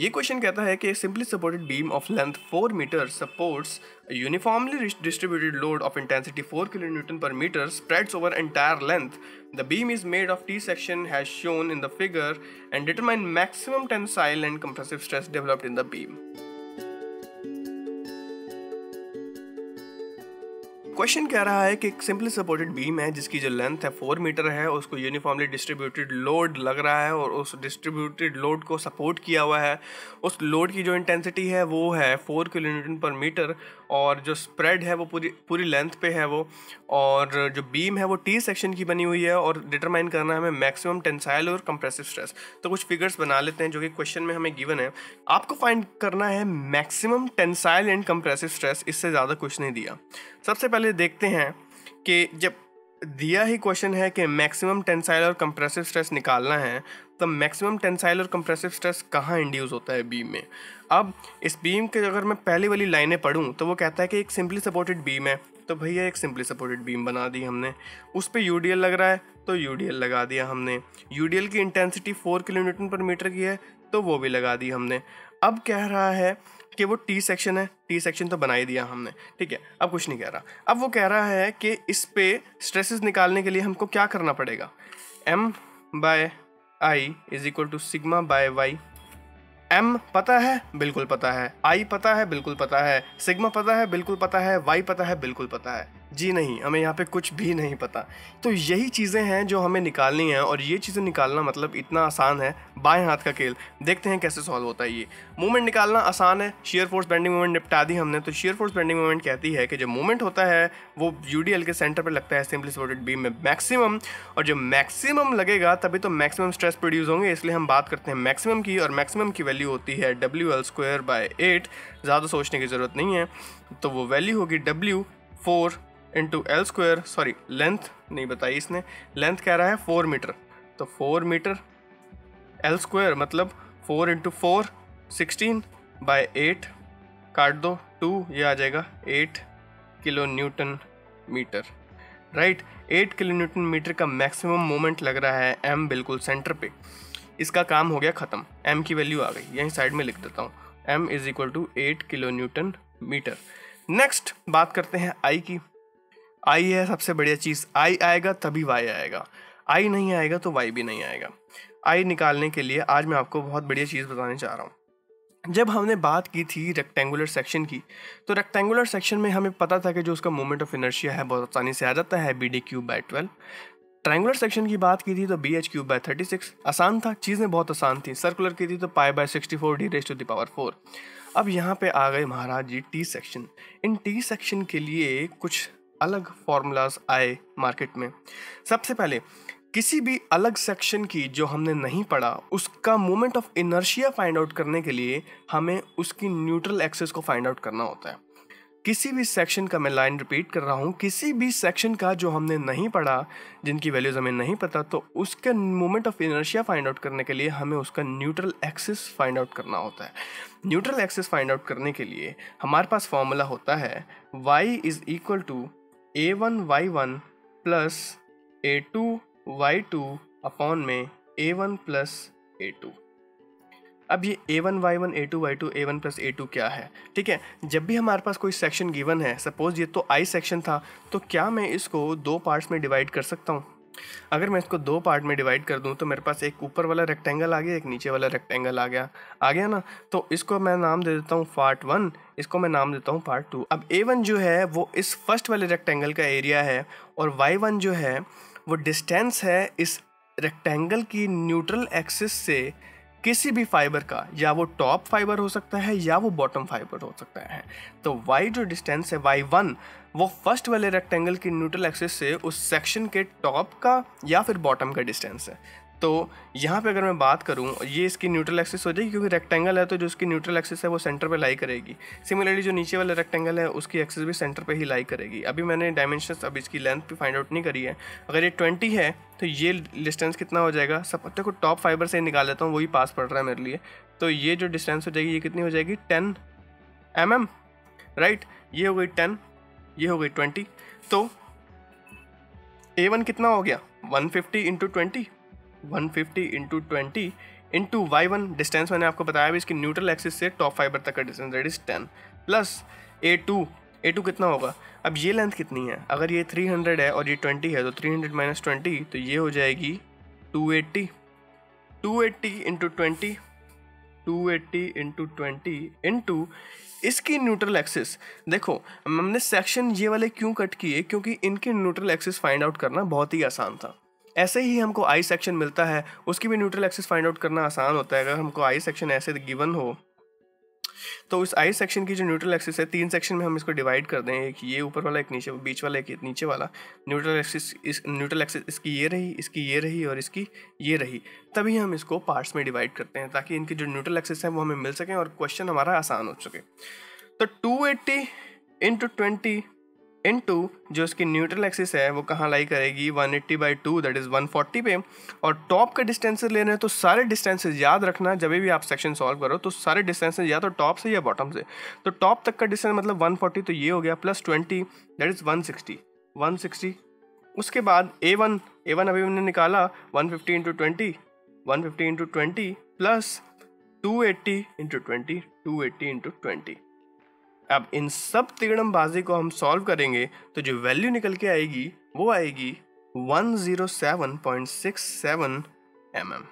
ये क्वेश्चन कहता है कि simply supported beam of length 4 metre supports uniformly distributed load of intensity 4 kilonewton per metre spreads over entire length. The beam is made of T section as shown in the figure and determine maximum tensile and compressive stress developed in the beam. Question कह रहा है कि एक simply supported beam है जिसकी जो length है 4 metre है, उसको यूनिफॉर्मली डिस्ट्रीब्यूटेड लोड लग रहा है और उस डिस्ट्रीब्यूटेड लोड को सपोर्ट किया हुआ है. उस लोड की जो इंटेंसिटी है वो है 4 किलोन्यूटन पर मीटर और जो स्प्रेड है वो पूरी लेंथ पे है वो, और जो बीम है वो टी सेक्शन की बनी हुई है और डिटरमाइन करना है हमें मैक्सिमम टेंसाइल और कंप्रेसिव स्ट्रेस. तो कुछ फिगर्स बना लेते हैं जो कि क्वेश्चन में हमें गिवन है. आपको फाइंड करना है maximum tensile and compressive stress, इससे ज़्यादा कुछ नहीं दिया. सबसे पहले देखते हैं कि जब दिया ही क्वेश्चन है कि मैक्सिमम टेंसाइल और कंप्रेसिव स्ट्रेस निकालना है, तो मैक्सिमम टेंसाइल और कंप्रेसिव स्ट्रेस कहाँ इंड्यूस होता है बीम में. अब इस बीम के अगर मैं पहली वाली लाइनें पढ़ूँ तो वो कहता है कि एक सिंपली सपोर्टेड बीम है, तो भैया एक सिंपली सपोर्टेड बीम बना दी हमने. उस पर यूडीएल लग रहा है तो यूडीएल लगा दिया हमने. यूडीएल की इंटेंसिटी 4 किलोन्यूटन पर मीटर की है तो वो भी लगा दी हमने. अब कह रहा है कि वो टी सेक्शन है, टी सेक्शन तो बना ही दिया हमने, ठीक है. अब कुछ नहीं कह रहा. अब वो कह रहा है कि इस पे स्ट्रेसेस निकालने के लिए हमको क्या करना पड़ेगा. M/I is equal to sigma by y. M पता है, बिल्कुल पता है. I पता है, बिल्कुल पता है. सिग्मा पता है, बिल्कुल पता है. Y पता है, बिल्कुल पता है. जी नहीं, हमें यहाँ पे कुछ भी नहीं पता. तो यही चीज़ें हैं जो हमें निकालनी हैं और ये चीज़ें निकालना मतलब इतना आसान है, बाएं हाथ का खेल. देखते हैं कैसे सॉल्व होता है ये. मूवमेंट निकालना आसान है. शेयर फोर्स बेंडिंग मूवमेंट निपटा दी हमने. तो शेयर फोर्स बेंडिंग मूवमेंट कहती है कि जो मूवमेंट होता है वो यूडीएल के सेंटर पर लगता है सिंपली सपोर्टेड बीम में मैक्सिमम, और जब मैक्सिमम लगेगा तभी तो मैक्सिमम स्ट्रेस प्रोड्यूस होंगे. इसलिए हम बात करते हैं मैक्सिमम की, और मैक्सिमम की वैल्यू होती है WL²/8. ज़्यादा सोचने की ज़रूरत नहीं है. तो वो वैल्यू होगी W4 into L², sorry length नहीं बताई इसने, लेंथ कह रहा है 4 मीटर, तो 4 मीटर L² मतलब 4 इंटू 4 16/8 काट दो 2, ये आ जाएगा 8 kilo newton metre. Right, 8 kilo newton metre का मैक्सिमम मोमेंट लग रहा है. M बिल्कुल सेंटर पे. इसका काम हो गया ख़त्म. M की वैल्यू आ गई, यहीं साइड में लिख देता हूँ. M is equal to 8 kilo newton metre. Next बात करते हैं I की. I है सबसे बढ़िया चीज़. I आएगा तभी Y आएगा. I नहीं आएगा तो Y भी नहीं आएगा. I निकालने के लिए आज मैं आपको बहुत बढ़िया चीज़ बताने चाह रहा हूँ. जब हमने बात की थी रेक्टेंगुलर सेक्शन की, तो रेक्टेंगुलर सेक्शन में हमें पता था कि जो उसका मोमेंट ऑफ इनर्शिया है बहुत आसानी से आ जाता है, BD³/12. ट्रायंगुलर सेक्शन की बात की थी तो BH³/36. आसान था, चीज़ें बहुत आसान थी. सर्कुलर की थी तो π/64 d⁴. अब यहाँ पे आ गए महाराज जी टी सेक्शन. इन टी सेक्शन के लिए कुछ अलग फार्मूलाज आए मार्केट में. सबसे पहले किसी भी अलग सेक्शन की जो हमने नहीं पढ़ा उसका moment of inertia find out करने के लिए हमें उसकी न्यूट्रल एक्सिस को फाइंड आउट करना होता है. किसी भी सेक्शन का, मैं लाइन रिपीट कर रहा हूँ, किसी भी सेक्शन का जो हमने नहीं पढ़ा, जिनकी वैल्यूज हमें नहीं पता, तो उसका moment of inertia find out करने के लिए हमें उसका न्यूट्रल एक्सिस फाइंड आउट करना होता है. न्यूट्रल एक्सिस फाइंड आउट करने के लिए हमारे पास फॉर्मूला होता है y is equal to A1y1 plus A2y2 upon में A1 प्लस A2. अब ये A1y1 A2y2 A1 plus A2 क्या है? ठीक है, जब भी हमारे पास कोई सेक्शन गिवन है, सपोज ये तो I सेक्शन था, तो क्या मैं इसको 2 पार्ट्स में डिवाइड कर सकता हूँ? अगर मैं इसको 2 पार्ट में डिवाइड कर दूं तो मेरे पास एक ऊपर वाला रेक्टेंगल आ गया, एक नीचे वाला रेक्टेंगल आ गया ना. तो इसको मैं नाम दे देता हूँ पार्ट 1, इसको मैं नाम देता हूँ पार्ट 2. अब A1 जो है वो इस फर्स्ट वाले रेक्टेंगल का एरिया है, और Y1 जो है वो डिस्टेंस है इस रेक्टेंगल की न्यूट्रल एक्सिस से किसी भी फाइबर का, या वो टॉप फाइबर हो सकता है या वो बॉटम फाइबर हो सकता है. तो y जो डिस्टेंस है y1 वो फर्स्ट वाले रेक्टेंगल की न्यूट्रल एक्सिस से उस सेक्शन के टॉप का या फिर बॉटम का डिस्टेंस है. तो यहाँ पे अगर मैं बात करूँ, ये इसकी न्यूट्रल एक्सिस हो जाएगी क्योंकि रेक्टेंगल है, तो जो उसकी न्यूट्रल एक्सिस है वो सेंटर पे लाई करेगी. सिमिलरली जो नीचे वाला रेक्टेंगल है उसकी एक्सिस भी सेंटर पे ही लाई करेगी. अभी मैंने डायमेंशंस, अब इसकी लेंथ भी फाइंड आउट नहीं करी है. अगर ये 20 है तो ये डिस्टेंस कितना हो जाएगा, सब देखो टॉप फाइबर से निकाल लेता हूँ, वही पास पड़ रहा है मेरे लिए. तो ये जो डिस्टेंस हो जाएगी ये कितनी हो जाएगी 10 mm. राइट, ये हो गई 10, ये हो गई 20. तो A1 कितना हो गया 150 into 20, 150 into 20 into y1 distance मैंने आपको बताया भी इसकी न्यूट्रल एक्सिस से टॉप फाइबर तक का distance that is 10 plus a2 कितना होगा, अब ये लेंथ कितनी है, अगर ये 300 है और ये 20 है तो 300 माइनस 20 तो ये हो जाएगी 280 इंटू 20 280 इंटू 20 इंटू इसकी न्यूट्रल एक्सिस। देखो हमने सेक्शन ये वाले क्यों कट किए, क्योंकि इनके न्यूट्रल एक्सिस फाइंड आउट करना बहुत ही आसान था। ऐसे ही हमको आई सेक्शन मिलता है, उसकी भी न्यूट्रल एक्सिस फाइंड आउट करना आसान होता है। अगर हमको आई सेक्शन ऐसे गिवन हो तो उस आई सेक्शन की जो न्यूट्रल एक्सिस है 3 सेक्शन में हम इसको डिवाइड कर दें, एक ये ऊपर वाला, एक नीचे, बीच वाला, एक नीचे वाला। न्यूट्रल एक्सिस इसकी ये रही, इसकी ये रही और इसकी ये रही, तभी हम इसको पार्ट्स में डिवाइड करते हैं ताकि इनकी जो न्यूट्रल एक्सिस है वो हमें मिल सके और क्वेश्चन हमारा आसान हो सके। तो 280 इंटू 20 इंटू जो इसकी न्यूट्रल एक्सिस है वो कहाँ लाई करेगी, 180/2 दैट इज़ 140 पे। और टॉप का डिस्टेंसेस ले रहे हैं तो सारे डिस्टेंसेस याद रखना, जब भी आप सेक्शन सॉल्व करो तो सारे डिस्टेंसेस या तो टॉप से या बॉटम से। तो टॉप तक का डिस्टेंस मतलब 140 तो ये हो गया, प्लस 20 दैट इज़ 160। उसके बाद A1 अभी हमने निकाला 150 इंटू 20 प्लस 280 इंटू 20। अब इन सब तिगड़मबाजी को हम सॉल्व करेंगे तो जो वैल्यू निकल के आएगी वो आएगी 107.67 mm।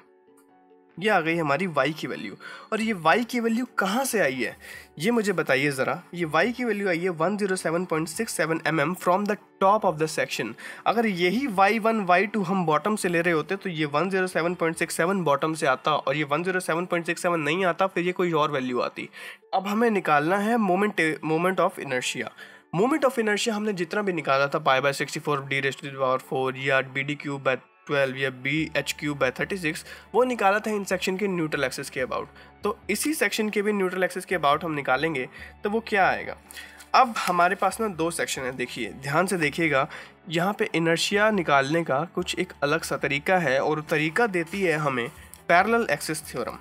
ये आ गई हमारी y की वैल्यू। और ये y की वैल्यू कहाँ से आई है ये मुझे बताइए ज़रा। ये y की वैल्यू आई है 107.67 mm from the top of the section. अगर यही y1 y2 हम बॉटम से ले रहे होते तो ये 107.67 बॉटम से आता, और ये 107.67 नहीं आता, फिर ये कोई और वैल्यू आती। अब हमें निकालना है moment of inertia. Moment of inertia हमने जितना भी निकाला था π/64 या bd³ 12 या bh³/36 वो निकाला था इन सेक्शन के न्यूट्रल एक्सिस के अबाउट। तो इसी सेक्शन के भी न्यूट्रल एक्सिस के अबाउट हम निकालेंगे तो वो क्या आएगा। अब हमारे पास ना 2 सेक्शन है, देखिए ध्यान से देखिएगा। यहाँ पे इनर्शिया निकालने का कुछ एक अलग सा तरीका है और तरीका देती है हमें parallel axis theorem.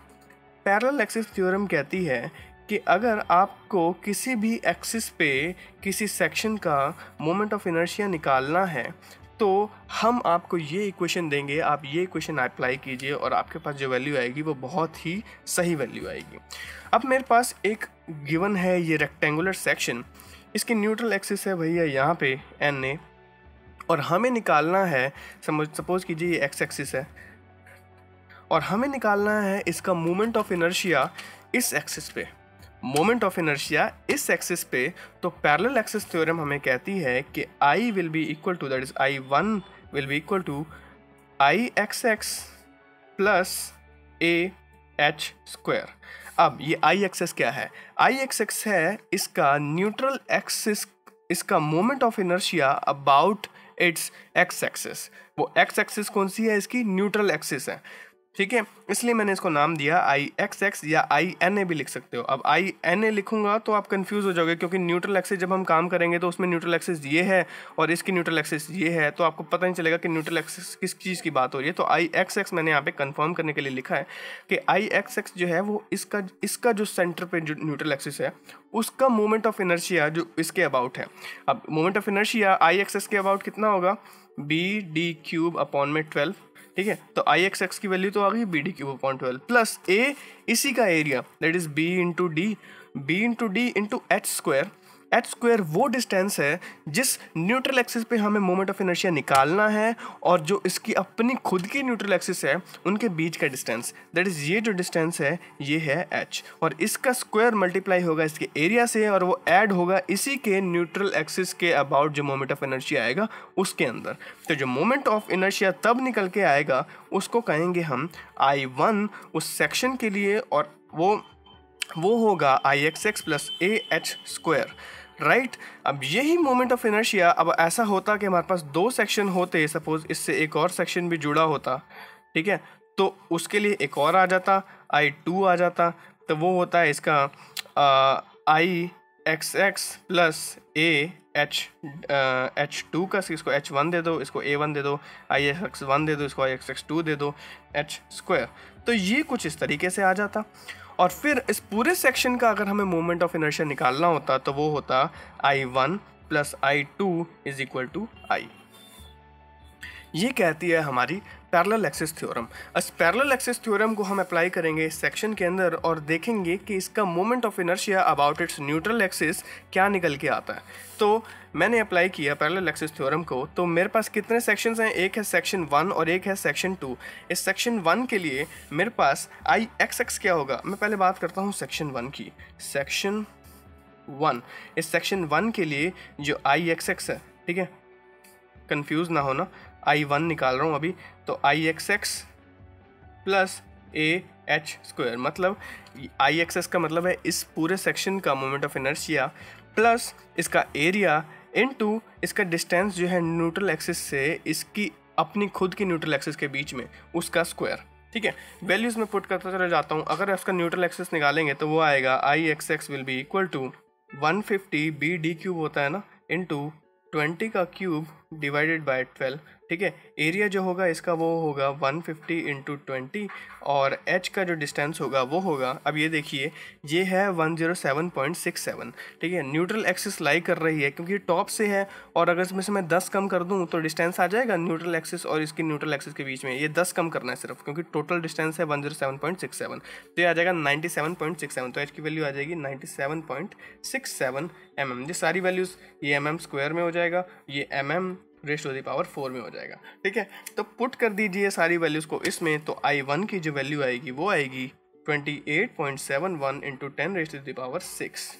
Parallel axis theorem कहती है कि अगर आपको किसी भी एक्सिस पे किसी सेक्शन का मोमेंट ऑफ इनर्शिया निकालना है तो हम आपको ये इक्वेशन देंगे, आप ये इक्वेशन अप्लाई कीजिए और आपके पास जो वैल्यू आएगी वो बहुत ही सही वैल्यू आएगी। अब मेरे पास एक गिवन है ये रेक्टेंगुलर सेक्शन, इसकी न्यूट्रल एक्सिस है भैया यहाँ पे NA, और हमें निकालना है, सपोज कीजिए ये x एक्सिस है और हमें निकालना है इसका मोमेंट ऑफ इनर्शिया इस एक्सिस पे। मोमेंट ऑफ इनर्शिया इस एक्सिस पे, तो पैरेलल एक्सिस थ्योरम हमें कहती है कि I will be equal to, that is I1 will be equal to IXX plus AH²। अब ये IXX क्या है, IXX है इसका न्यूट्रल एक्सिस, इसका moment of inertia about its x axis. वो x एक्सिस कौन सी है, इसकी न्यूट्रल एक्सिस है, ठीक है, इसलिए मैंने इसको नाम दिया IXX या INA भी लिख सकते हो। अब INA लिखूंगा तो आप कंफ्यूज हो जाओगे क्योंकि न्यूट्रल एक्सिस जब हम काम करेंगे तो उसमें न्यूट्रल एक्सिस ये है और इसकी न्यूट्रल एक्सिस ये है, तो आपको पता नहीं चलेगा कि न्यूट्रल एक्सिस किस चीज़ की बात हो रही है। तो IXX मैंने यहाँ पे कंफर्म करने के लिए लिखा है कि IXX जो है वो इसका जो सेंटर पे जो न्यूट्रल एक्सिस है उसका मोमेंट ऑफ इनर्शिया जो इसके अबाउट है। अब मोमेंट ऑफ इनर्शिया IXX के अबाउट कितना होगा, bd³/12, ठीक है। तो IXX की वैल्यू तो आ गई bd³/12 प्लस A इसी का area that is b into D into h²। h² वो डिस्टेंस है जिस न्यूट्रल एक्सिस पे हमें मोमेंट ऑफ इनर्शिया निकालना है और जो इसकी अपनी खुद की न्यूट्रल एक्सिस है उनके बीच का डिस्टेंस, दैट इज ये जो डिस्टेंस है ये है h, और इसका स्क्वायर मल्टीप्लाई होगा इसके एरिया से और वो ऐड होगा इसी के न्यूट्रल एक्सिस के अबाउट जो मोमेंट ऑफ इनर्शिया आएगा उसके अंदर। तो जो मोमेंट ऑफ इनर्शिया तब निकल के आएगा उसको कहेंगे हम I1 उस सेक्शन के लिए, और वो होगा IXX प्लस AH², राइट। अब यही मोमेंट ऑफ इनर्शिया, अब ऐसा होता कि हमारे पास 2 सेक्शन होते, सपोज इससे एक और सेक्शन भी जुड़ा होता, ठीक है, तो उसके लिए एक और आ जाता, I2 आ जाता, तो वो होता है इसका IXX प्लस AH², का इसको H1 दे दो, इसको A1 दे दो, IXX1 दे दो, इसको IXX2 दे दो, H²। तो ये कुछ इस तरीके से आ जाता। और फिर इस पूरे सेक्शन का अगर हमें मोमेंट ऑफ इनर्शिया निकालना होता तो वो होता I1 plus I2 is equal to I। ये कहती है हमारी पैरेलल एक्सिस थ्योरम। इस पैरेलल एक्सिस थ्योरम को हम अप्लाई करेंगे इस सेक्शन के अंदर और देखेंगे कि इसका moment of inertia about it's neutral axis क्या निकल के आता है। तो मैंने अप्लाई किया पैरेलल एक्सिस थ्योरम को, तो मेरे पास कितने सेक्शंस हैं, एक है सेक्शन 1 और एक है सेक्शन 2। इस सेक्शन 1 के लिए मेरे पास आई एक्स एक्स क्या होगा, मैं पहले बात करता हूँ सेक्शन 1 की। सेक्शन 1, इस सेक्शन 1 के लिए जो आई एक्स एक्स है, ठीक है, कंफ्यूज ना होना, I1 निकाल रहा हूँ अभी, तो I x x plus a h square, मतलब आई एक्स एक्स का मतलब है इस पूरे सेक्शन का मोमेंट ऑफ इनर्शिया प्लस इसका एरिया इनटू इसका डिस्टेंस जो है न्यूट्रल एक्सिस से इसकी अपनी खुद की न्यूट्रल एक्सिस के बीच में, उसका स्क्वायर। ठीक है, वैल्यूज़ में पुट करता चला जाता हूँ। अगर इसका न्यूट्रल एक्सिस निकालेंगे तो वो आएगा I x x will be equal to 150 b d cube होता है ना, इंटू 20 का क्यूब डिवाइडेड बाय 12। ठीक है, एरिया जो होगा इसका वो होगा 150 इंटू 20 और h का जो डिस्टेंस होगा वो होगा, अब ये देखिए ये है 107.67। ठीक है, न्यूट्रल एक्सिस लाई कर रही है क्योंकि टॉप से है, और अगर इसमें से मैं 10 कम कर दूं तो डिस्टेंस आ जाएगा न्यूट्रल एक्सिस और इसकी न्यूट्रल एक्सिस के बीच में। ये 10 कम करना है सिर्फ, क्योंकि टोटल डिस्टेंस है 107.67, तो ये आ जाएगा 97.67। तो h की वैल्यू आ जाएगी 97.67 mm। ये सारी वैल्यूज़ ये mm स्क्वायर में हो जाएगा, ये mm raise to the power 4 में हो जाएगा। ठीक है, तो पुट कर दीजिए सारी वैल्यूज़ को इसमें, तो I1 की जो वैल्यू आएगी वो आएगी 28.71 into 10 raise to the power 6।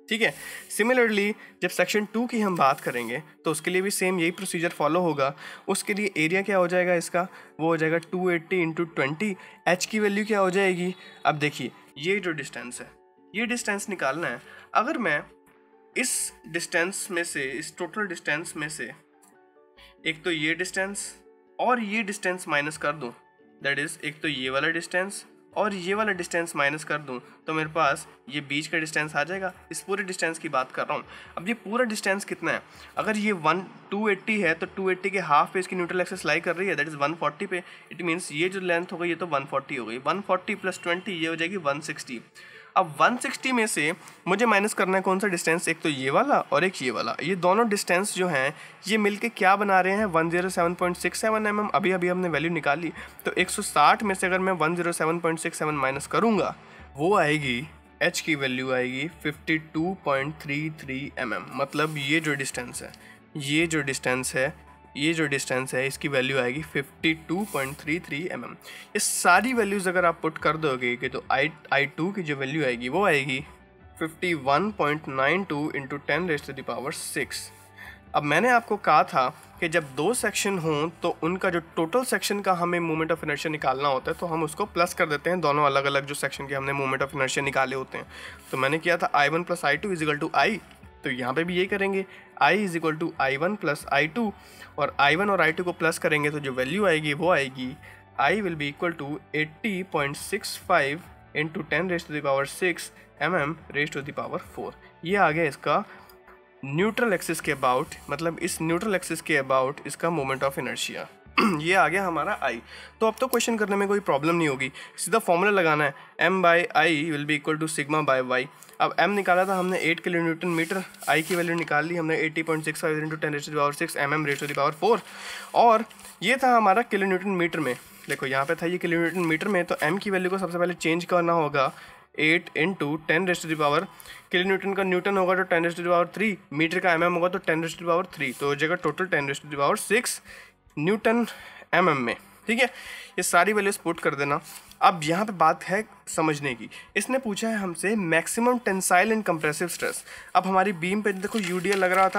ठीक है, सिमिलरली जब सेक्शन 2 की हम बात करेंगे तो उसके लिए भी सेम यही प्रोसीजर फॉलो होगा। उसके लिए एरिया क्या हो जाएगा इसका, वो हो जाएगा 280 इंटू 20। एच की वैल्यू क्या हो जाएगी, अब देखिए ये जो डिस्टेंस है, ये डिस्टेंस निकालना है। अगर मैं इस डिस्टेंस में से, इस टोटल डिस्टेंस में से एक तो ये डिस्टेंस और ये डिस्टेंस माइनस कर दूं, दैट इज़ एक तो ये वाला डिस्टेंस और ये वाला डिस्टेंस माइनस कर दूं, तो मेरे पास ये बीच का डिस्टेंस आ जाएगा। इस पूरे डिस्टेंस की बात कर रहा हूँ। अब ये पूरा डिस्टेंस कितना है, अगर ये 280 है तो 280 के हाफ पे इसकी न्यूट्रल एक्सिस लाई कर रही है, दैट इज़ 140 पे। इट मीन्स ये जो लेंथ हो गई ये तो 140 हो गई, 140 प्लस 20 ये हो जाएगी 160। अब 160 में से मुझे माइनस करना है कौन सा डिस्टेंस, एक तो ये वाला और एक ये वाला। ये दोनों डिस्टेंस जो हैं ये मिलके क्या बना रहे हैं, 107.67 mm। अभी अभी हमने वैल्यू निकाली, तो 160 में से अगर मैं 107.67 माइनस करूँगा वो आएगी, h की वैल्यू आएगी 52.33 mm। मतलब ये जो डिस्टेंस है, ये जो डिस्टेंस है इसकी वैल्यू आएगी 52.33 mm। ये सारी वैल्यूज़ अगर आप पुट कर दोगे कि तो I2 की जो वैल्यू आएगी वो आएगी 51.92 into 10 raise to the power 6। अब मैंने आपको कहा था कि जब दो सेक्शन हों तो उनका जो टोटल सेक्शन का हमें मोमेंट ऑफ इनर्शिया निकालना होता है तो हम उसको प्लस कर देते हैं, दोनों अलग अलग जो सेक्शन के हमने मोमेंट ऑफ इनर्शिया निकाले होते हैं। तो मैंने किया था I1 plus I2 is equal to I, तो यहाँ पे भी यही करेंगे, I is equal to I1 plus I2, और I1 और I2 को प्लस करेंगे तो जो वैल्यू आएगी वो आएगी I will be equal to 80.65 into 10 raise to the power 6 mm raise to the power 4। ये आ गया इसका न्यूट्रल एक्सिस के अबाउट, मतलब इस न्यूट्रल एक्सिस के अबाउट इसका मोमेंट ऑफ इनर्शिया। ये आ गया हमारा I। तो अब तो क्वेश्चन करने में कोई प्रॉब्लम नहीं होगी, सीधा फॉर्मूला लगाना है, m by I will be equal to sigma by y. अब m निकाला था हमने 8 किलो न्यूटन मीटर, I की वैल्यू निकाल ली हमने 80.65 into 10 raise to the power 6 mm raise to the power 4, और ये था हमारा किलो न्यूटन मीटर में। देखो यहाँ पे था ये किलो न्यूटन मीटर में, तो m की वैल्यू को सबसे पहले चेंज करना होगा 8 into 10 raise to the power, kilo newton का न्यूटन होगा तो 10 raise to the power 3, metre का mm होगा तो 10 रेज़ टू द पावर 3, तो हो जाएगा total 10 raise to the power 6 newton mm में। ठीक है, ये सारी वैल्यूज पुट कर देना। अब यहाँ पे बात है समझने की, इसने पूछा है हमसे maximum tensile and compressive stress. अब हमारी बीम पे देखो यूडीएल लग रहा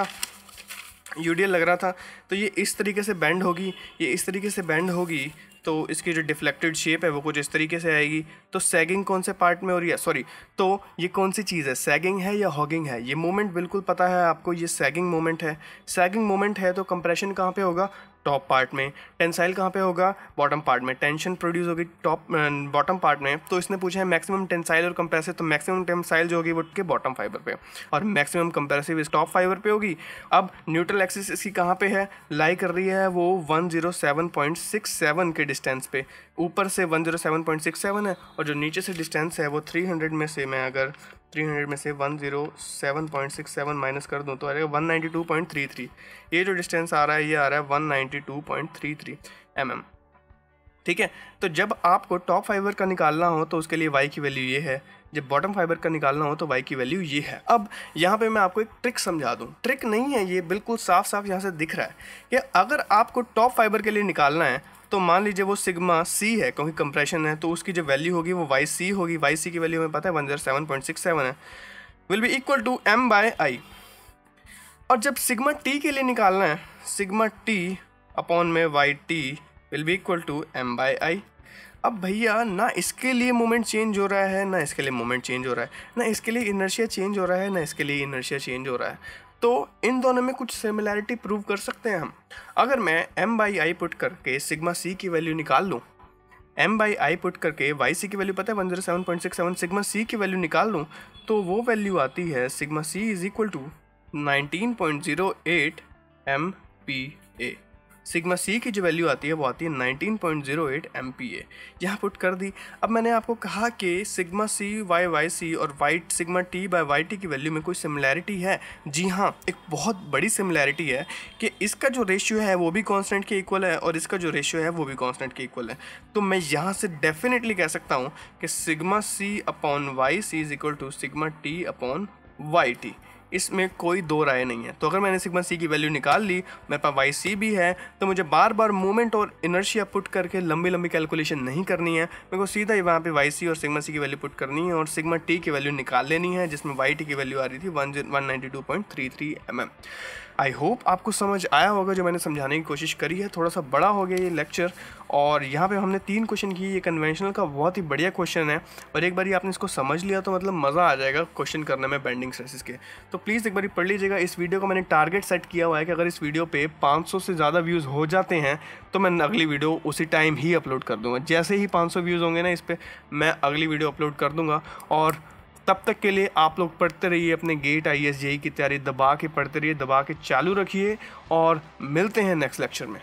था, तो ये इस तरीके से बेंड होगी, ये इस तरीके से बेंड होगी, तो इसकी जो डिफ्लेक्टेड शेप है वो कुछ इस तरीके से आएगी। तो सैगिंग कौन से पार्ट में हो रही है, सॉरी, तो ये कौन सी चीज़ है, सैगिंग है या हॉगिंग है। ये मोमेंट बिल्कुल पता है आपको, ये सैगिंग मोमेंट है। सैगिंग मोमेंट है तो कंप्रेशन कहाँ पे होगा, टॉप पार्ट में। टेंसाइल कहाँ पे होगा, बॉटम पार्ट में। टेंशन प्रोड्यूस होगी टॉप बॉटम पार्ट में। तो इसने पूछा है मैक्सिमम टेंसाइल और कंप्रेसिव, तो मैक्सिमम टेंसाइल जो होगी वो के बॉटम फाइबर पे और मैक्सिमम कंप्रेसिव इस टॉप फाइबर पे होगी। अब न्यूट्रल एक्सिस इसकी कहाँ पे है, लाई कर रही है वो 107.67 के डिस्टेंस पे, ऊपर से 107.67 है और जो नीचे से डिस्टेंस है वो 300 में से मैं अगर 300 में से 107.67 माइनस कर दूं तो आ जाएगा 192.33। ये जो डिस्टेंस आ रहा है ये आ रहा है 192.33 mm। ठीक है, तो जब आपको टॉप फाइबर का निकालना हो तो उसके लिए y की वैल्यू ये है, जब बॉटम फाइबर का निकालना हो तो y की वैल्यू ये है। अब यहाँ पे मैं आपको एक ट्रिक समझा दूँ, ट्रिक नहीं है ये, बिल्कुल साफ साफ यहाँ से दिख रहा है कि अगर आपको टॉप फाइबर के लिए निकालना है तो मान लीजिए वो सिग्मा सी है क्योंकि कंप्रेशन है, तो उसकी जो वैल्यू होगी वो वाई सी होगी। वाई सी की वैल्यू हमें पता है 107.67 है, will be equal to m by I. और जब सिग्मा टी के लिए निकालना है, सिग्मा टी अपॉन में y t will be equal to m by I. अब भैया ना इसके लिए मोमेंट चेंज हो रहा है ना इसके लिए मोमेंट चेंज हो रहा है, ना इसके लिए इनर्शिया चेंज हो रहा है ना इसके लिए इनर्शिया चेंज हो रहा है, तो इन दोनों में कुछ सिमिलैरिटी प्रूव कर सकते हैं हम। अगर मैं m बाई आई पुट करके सिग्मा सी की वैल्यू निकाल लूँ, m बाई आई पुट करके वाई सी की वैल्यू पता है 107.67, सिग्मा सी की वैल्यू निकाल लूँ तो वो वैल्यू आती है sigma c is equal to 19.08 MPa। Sigma c की जो वैल्यू आती है वो आती है 19.08 MPa। यहाँ पुट कर दी। अब मैंने आपको कहा कि sigma c by y c और y sigma t by y t की वैल्यू में कोई सिमिलैरिटी है। जी हाँ, एक बहुत बड़ी सिमिलैरिटी है कि इसका जो रेशियो है वो भी कांस्टेंट के इक्वल है और इसका जो रेशियो है वो भी कांस्टेंट के इक्वल है। तो मैं यहाँ से डेफिनेटली कह सकता हूँ कि sigma c upon y c is equal to sigma t upon y t. इसमें कोई दो राय नहीं है। तो अगर मैंने सिग्मा सी की वैल्यू निकाल ली, मेरे पास वाई सी भी है, तो मुझे बार बार मोमेंट और इनर्शिया पुट करके लंबी लंबी कैलकुलेशन नहीं करनी है। मेरे को सीधा ही वहाँ पे वाई सी और सिग्मा सी की वैल्यू पुट करनी है और सिग्मा टी की वैल्यू निकाल लेनी है, जिसमें वाई टी की वैल्यू आ रही थी 192.33 mm। आई होप आपको समझ आया होगा जो मैंने समझाने की कोशिश करी है। थोड़ा सा बड़ा हो गया ये लेक्चर और यहाँ पे हमने 3 क्वेश्चन किए। ये कन्वेंशनल का बहुत ही बढ़िया क्वेश्चन है और एक बार आपने इसको समझ लिया तो मतलब मज़ा आ जाएगा क्वेश्चन करने में बेंडिंग स्ट्रेसेस के। तो प्लीज़ एक बार पढ़ लीजिएगा। इस वीडियो को मैंने टारगेट सेट किया हुआ है कि अगर इस वीडियो पे 500 से ज़्यादा व्यूज़ हो जाते हैं तो मैं अगली वीडियो उसी टाइम ही अपलोड कर दूँगा। जैसे ही 500 व्यूज़ होंगे ना इस पर, मैं अगली वीडियो अपलोड कर दूँगा। और तब तक के लिए आप लोग पढ़ते रहिए, अपने गेट IAS JEE की तैयारी दबा के पढ़ते रहिए, दबा के चालू रखिए और मिलते हैं नेक्स्ट लेक्चर में।